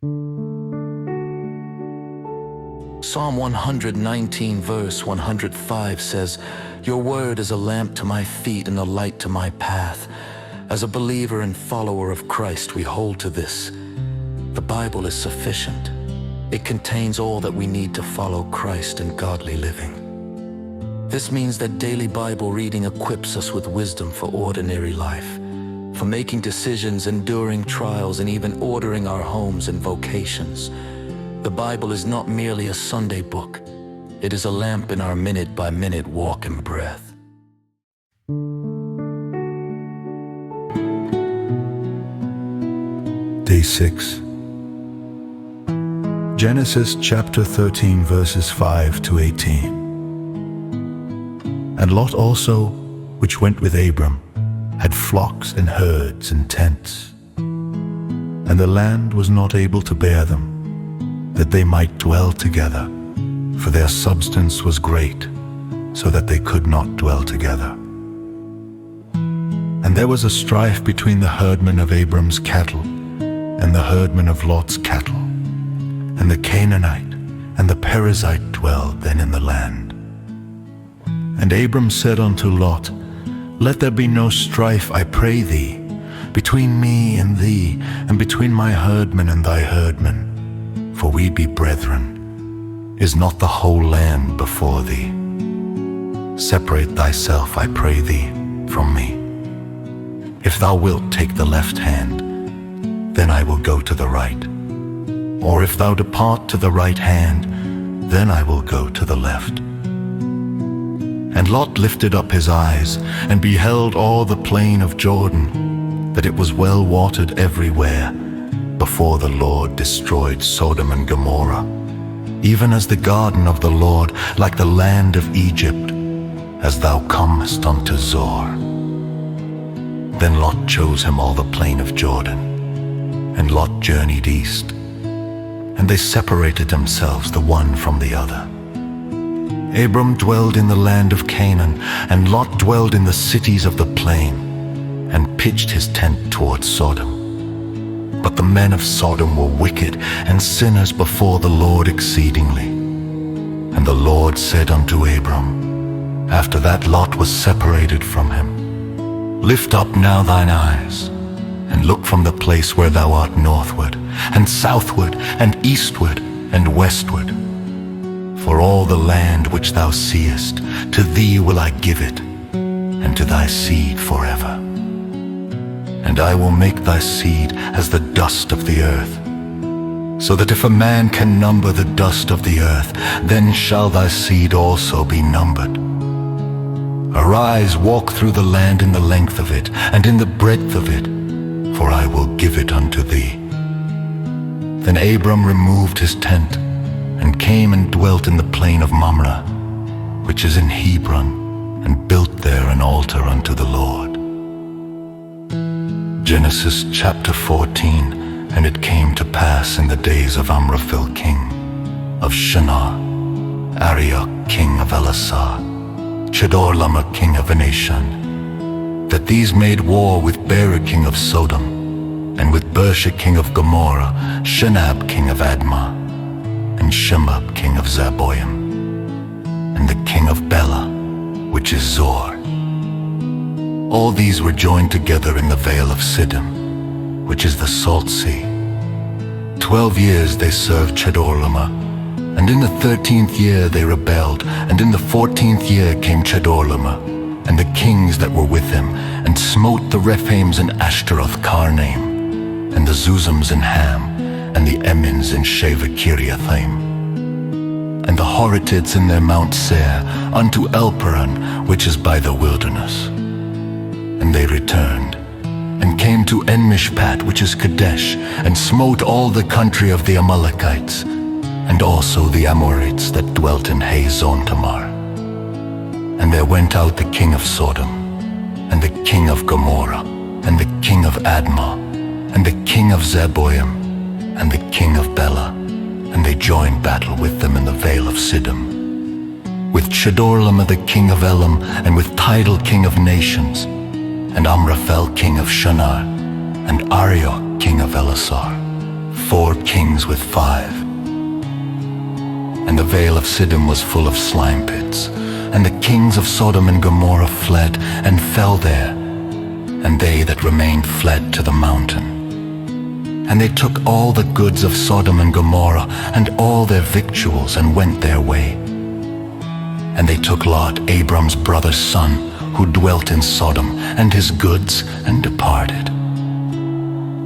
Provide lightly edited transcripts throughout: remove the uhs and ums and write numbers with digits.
Psalm 119 verse 105 says, "Your word is a lamp to my feet and a light to my path." As a believer and follower of Christ, we hold to this. The Bible is sufficient. It contains all that we need to follow Christ in godly living. This means that daily Bible reading equips us with wisdom for ordinary life, for making decisions, enduring trials, and even ordering our homes and vocations. The Bible is not merely a Sunday book. It is a lamp in our minute-by-minute walk and breath. Day 6. Genesis chapter 13 verses 5 to 18. And Lot also, which went with Abram, had flocks and herds and tents. And the land was not able to bear them, that they might dwell together, for their substance was great, so that they could not dwell together. And there was a strife between the herdmen of Abram's cattle and the herdmen of Lot's cattle. And the Canaanite and the Perizzite dwelled then in the land. And Abram said unto Lot, Let there be no strife, I pray thee, between me and thee, and between my herdmen and thy herdmen, for we be brethren. Is not the whole land before thee? Separate thyself, I pray thee, from me. If thou wilt take the left hand, then I will go to the right. Or if thou depart to the right hand, then I will go to the left. And Lot lifted up his eyes, and beheld all the plain of Jordan, that it was well watered everywhere, before the Lord destroyed Sodom and Gomorrah, even as the garden of the Lord, like the land of Egypt, as thou comest unto Zoar. Then Lot chose him all the plain of Jordan, and Lot journeyed east, and they separated themselves the one from the other. Abram dwelled in the land of Canaan, and Lot dwelled in the cities of the plain, and pitched his tent toward Sodom. But the men of Sodom were wicked and sinners before the Lord exceedingly. And the Lord said unto Abram, after that Lot was separated from him, Lift up now thine eyes, and look from the place where thou art northward, and southward, and eastward, and westward. For all the land which thou seest, to thee will I give it, and to thy seed forever. And I will make thy seed as the dust of the earth, so that if a man can number the dust of the earth, then shall thy seed also be numbered. Arise, walk through the land in the length of it, and in the breadth of it, for I will give it unto thee. Then Abram removed his tent, and came and dwelt in the plain of Mamre, which is in Hebron, and built there an altar unto the Lord. Genesis chapter 14. And it came to pass in the days of Amraphel king of Shinar, Arioch king of Elasar, Chedorlaomer king of Nahshon, that these made war with Bera king of Sodom, and with Bersha king of Gomorrah, Shinab king of Admah, and Shemab king of Zeboim, and the king of Bela, which is Zoar. All these were joined together in the vale of Siddim, which is the salt sea. 12 years they served Chedorlaomer, and in the 13th year they rebelled, and in the 14th year came Chedorlaomer, and the kings that were with him, and smote the Rephaims in Ashtaroth Karnaim, and the Zuzims in Ham, and the Emmins in Sheva Kiriathaim, and the Horitids in their Mount Seir, unto Elparan, which is by the wilderness. And they returned, and came to En-Mishpat, which is Kadesh, and smote all the country of the Amalekites, and also the Amorites that dwelt in Hazon Tamar. And there went out the king of Sodom, and the king of Gomorrah, and the king of Admah, and the king of Zeboim, and the king of Bela, and they joined battle with them in the vale of Siddim, with Chedorlaomer the king of Elam, and with Tidal king of nations, and Amraphel king of Shinar, and Arioch king of Elasar, 4 kings with 5. And the vale of Siddim was full of slime pits, and the kings of Sodom and Gomorrah fled and fell there, and they that remained fled to the mountain. And they took all the goods of Sodom and Gomorrah, and all their victuals, and went their way. And they took Lot, Abram's brother's son, who dwelt in Sodom, and his goods, and departed.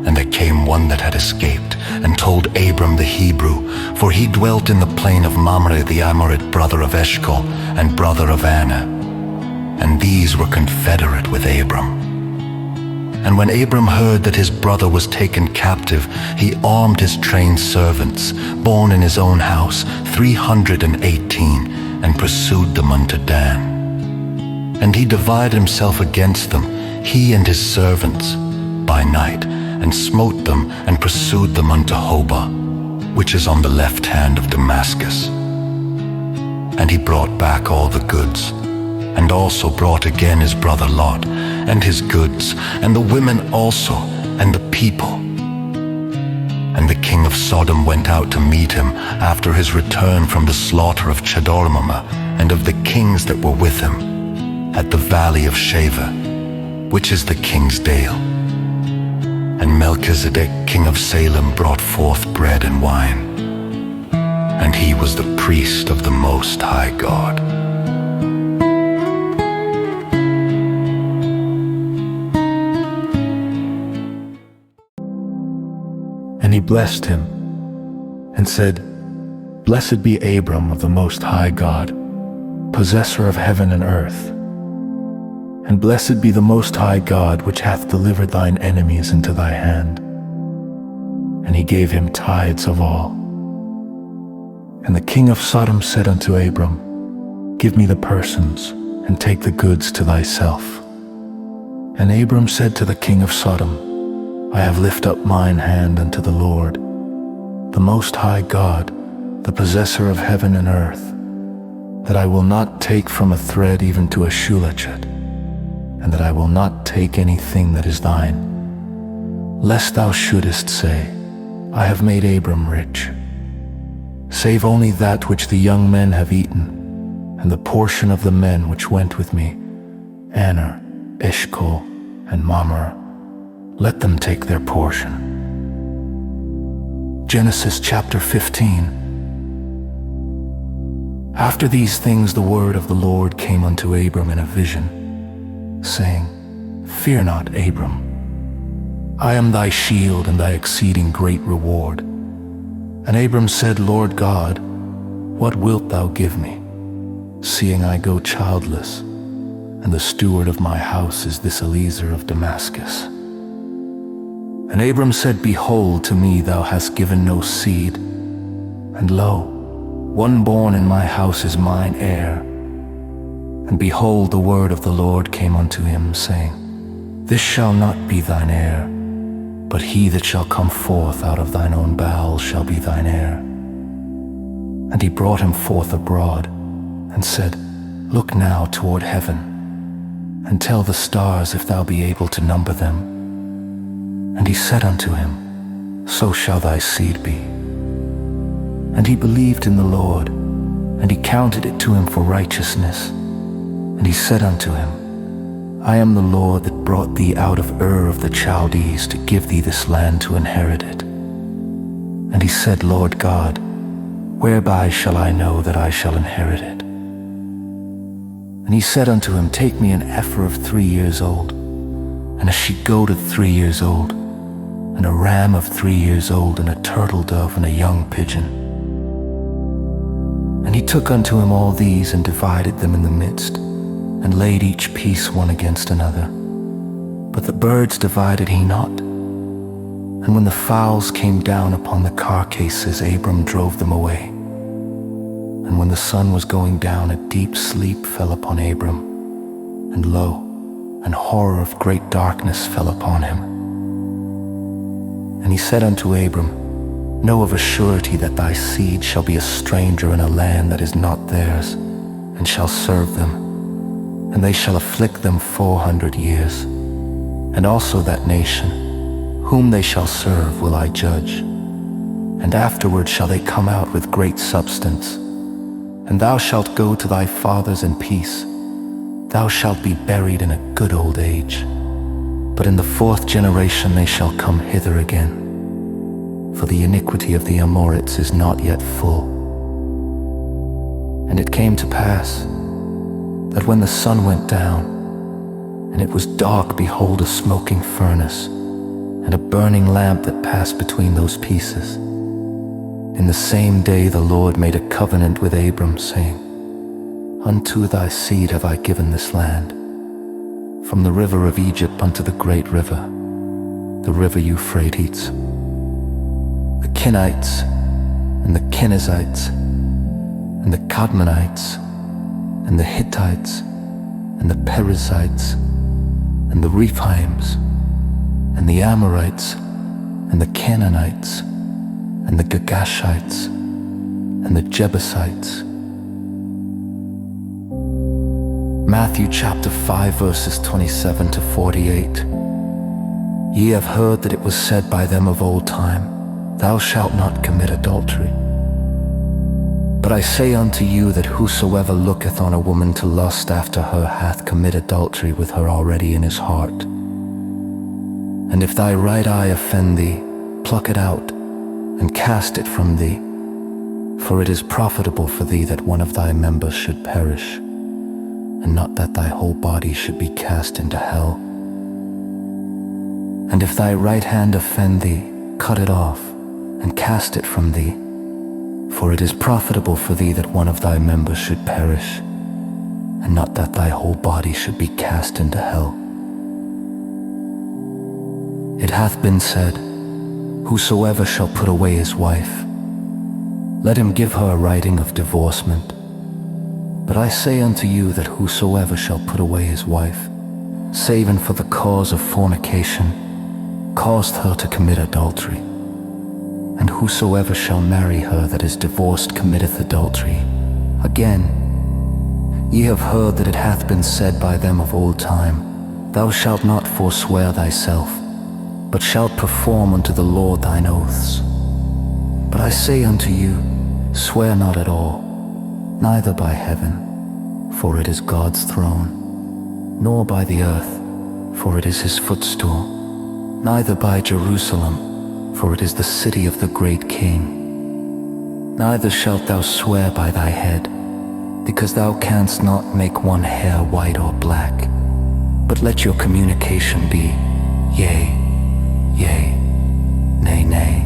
And there came one that had escaped, and told Abram the Hebrew, for he dwelt in the plain of Mamre the Amorite, brother of Eshcol, and brother of Anna. And these were confederate with Abram. And when Abram heard that his brother was taken captive, he armed his trained servants, born in his own house, 318, and pursued them unto Dan. And he divided himself against them, he and his servants, by night, and smote them, and pursued them unto Hobah, which is on the left hand of Damascus. And he brought back all the goods, and also brought again his brother Lot, and his goods, and the women also, and the people. And the king of Sodom went out to meet him after his return from the slaughter of Chedorlaomer, and of the kings that were with him, at the valley of Shaveh, which is the king's dale. And Melchizedek, king of Salem, brought forth bread and wine, and he was the priest of the Most High God. And he blessed him, and said, Blessed be Abram of the Most High God, possessor of heaven and earth. And blessed be the Most High God, which hath delivered thine enemies into thy hand. And he gave him tithes of all. And the king of Sodom said unto Abram, Give me the persons, and take the goods to thyself. And Abram said to the king of Sodom, I have lifted up mine hand unto the Lord, the Most High God, the possessor of heaven and earth, that I will not take from a thread even to a shoelechet, and that I will not take anything that is thine, lest thou shouldest say, I have made Abram rich, save only that which the young men have eaten, and the portion of the men which went with me, Aner, Eshcol, and Mamre. Let them take their portion. Genesis chapter 15. After these things the word of the Lord came unto Abram in a vision, saying, Fear not, Abram. I am thy shield and thy exceeding great reward. And Abram said, Lord God, what wilt thou give me, seeing I go childless, and the steward of my house is this Eliezer of Damascus? And Abram said, Behold, to me thou hast given no seed, and lo, one born in my house is mine heir. And behold, the word of the Lord came unto him, saying, This shall not be thine heir, but he that shall come forth out of thine own bowels shall be thine heir. And he brought him forth abroad, and said, Look now toward heaven, and tell the stars if thou be able to number them. And he said unto him, So shall thy seed be. And he believed in the Lord, and he counted it to him for righteousness. And he said unto him, I am the Lord that brought thee out of Ur of the Chaldees to give thee this land to inherit it. And he said, Lord God, whereby shall I know that I shall inherit it? And he said unto him, Take me an heifer of 3 years old, and a she-goat of 3 years old, and a ram of 3 years old, and a turtle dove, and a young pigeon. And he took unto him all these, and divided them in the midst, and laid each piece one against another. But the birds divided he not. And when the fowls came down upon the carcasses, Abram drove them away. And when the sun was going down, a deep sleep fell upon Abram, and lo, an horror of great darkness fell upon him. And he said unto Abram, Know of a surety that thy seed shall be a stranger in a land that is not theirs, and shall serve them, and they shall afflict them 400 years. And also that nation, whom they shall serve, will I judge, and afterward shall they come out with great substance. And thou shalt go to thy fathers in peace. Thou shalt be buried in a good old age. But in the 4th generation they shall come hither again, for the iniquity of the Amorites is not yet full. And it came to pass that when the sun went down, and it was dark, behold, a smoking furnace, and a burning lamp that passed between those pieces. In the same day the Lord made a covenant with Abram, saying, Unto thy seed have I given this land, from the river of Egypt unto the great river, the river Euphrates. The Kenites, and the Kenizzites, and the Cadmonites, and the Hittites, and the Perizzites, and the Reaffirms, and the Amorites, and the Canaanites, and the Girgashites, and the Jebusites. Matthew chapter 5 verses 27 to 48. Ye have heard that it was said by them of old time, Thou shalt not commit adultery. But I say unto you that whosoever looketh on a woman to lust after her hath committed adultery with her already in his heart. And if thy right eye offend thee, pluck it out, and cast it from thee. For it is profitable for thee that one of thy members should perish, and not that thy whole body should be cast into hell. And if thy right hand offend thee, cut it off, and cast it from thee. For it is profitable for thee that one of thy members should perish, and not that thy whole body should be cast into hell. It hath been said, Whosoever shall put away his wife, let him give her a writing of divorcement. But I say unto you that whosoever shall put away his wife, saving for the cause of fornication, caused her to commit adultery. And whosoever shall marry her that is divorced committeth adultery. Again, ye have heard that it hath been said by them of old time, Thou shalt not forswear thyself, but shalt perform unto the Lord thine oaths. But I say unto you, swear not at all, neither by heaven, for it is God's throne, nor by the earth, for it is his footstool, neither by Jerusalem, for it is the city of the great King. Neither shalt thou swear by thy head, because thou canst not make one hair white or black. But let your communication be, yea, yea, nay, nay.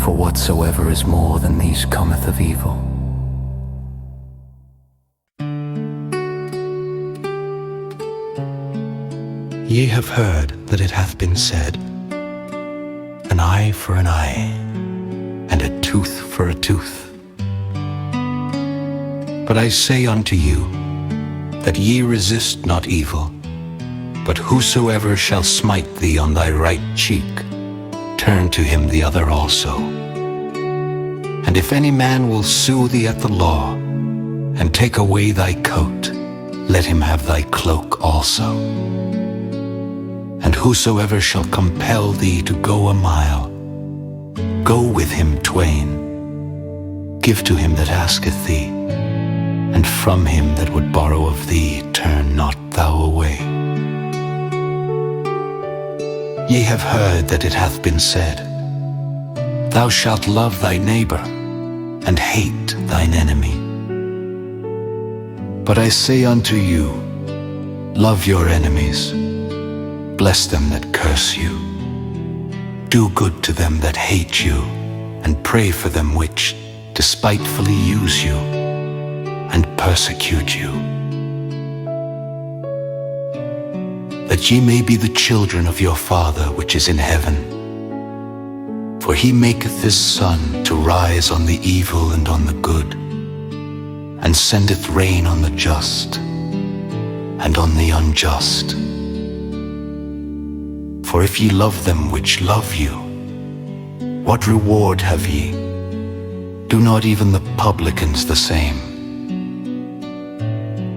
For whatsoever is more than these cometh of evil. Ye have heard that it hath been said, An eye for an eye, and a tooth for a tooth. But I say unto you, that ye resist not evil, but whosoever shall smite thee on thy right cheek, turn to him the other also. And if any man will sue thee at the law, and take away thy coat, let him have thy cloak also. And whosoever shall compel thee to go a mile, go with him twain. Give to him that asketh thee, and from him that would borrow of thee turn not thou away. Ye have heard that it hath been said, Thou shalt love thy neighbor, and hate thine enemy. But I say unto you, love your enemies, bless them that curse you, do good to them that hate you, and pray for them which despitefully use you and persecute you, that ye may be the children of your Father which is in heaven. For he maketh his sun to rise on the evil and on the good, and sendeth rain on the just and on the unjust. For if ye love them which love you, what reward have ye? Do not even the publicans the same?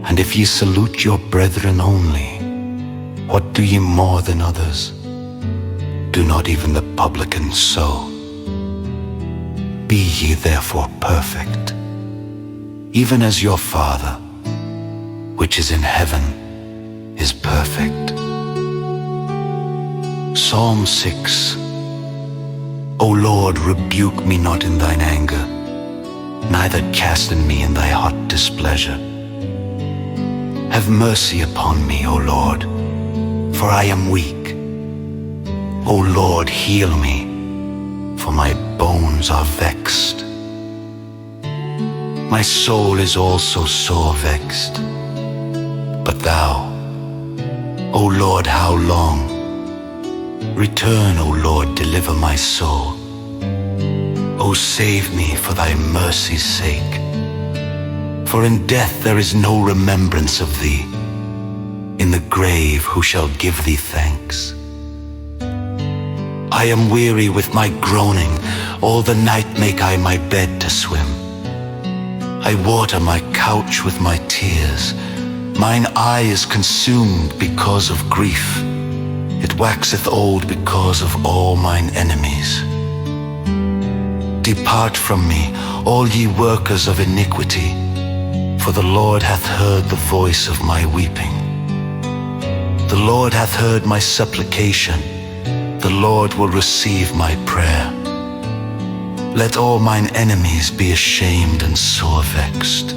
And if ye salute your brethren only, what do ye more than others? Do not even the publicans so? Be ye therefore perfect, even as your Father, which is in heaven, is perfect. Psalm 6. O Lord, rebuke me not in thine anger, neither chasten me in thy hot displeasure. Have mercy upon me, O Lord, for I am weak. O Lord, heal me, for my bones are vexed. My soul is also sore vexed. But thou, O Lord, how long? Return, O Lord, deliver my soul. O save me for thy mercy's sake. For in death there is no remembrance of thee. In the grave who shall give thee thanks? I am weary with my groaning. All the night make I my bed to swim. I water my couch with my tears. Mine eye is consumed because of grief. It waxeth old because of all mine enemies. Depart from me, all ye workers of iniquity, for the Lord hath heard the voice of my weeping. The Lord hath heard my supplication. The Lord will receive my prayer. Let all mine enemies be ashamed and sore vexed.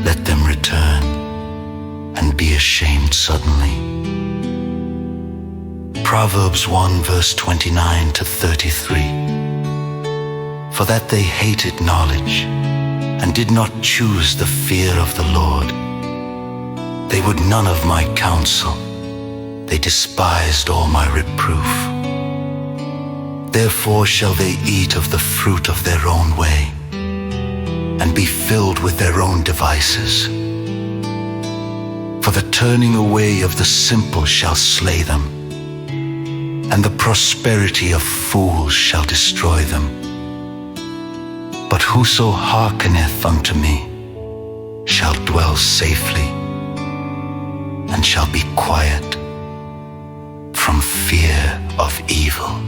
Let them return and be ashamed suddenly. Proverbs 1 verse 29 to 33. For that they hated knowledge and did not choose the fear of the Lord. They would none of my counsel. They despised all my reproof. Therefore shall they eat of the fruit of their own way, and be filled with their own devices. For the turning away of the simple shall slay them, and the prosperity of fools shall destroy them. But whoso hearkeneth unto me shall dwell safely, and shall be quiet from fear of evil.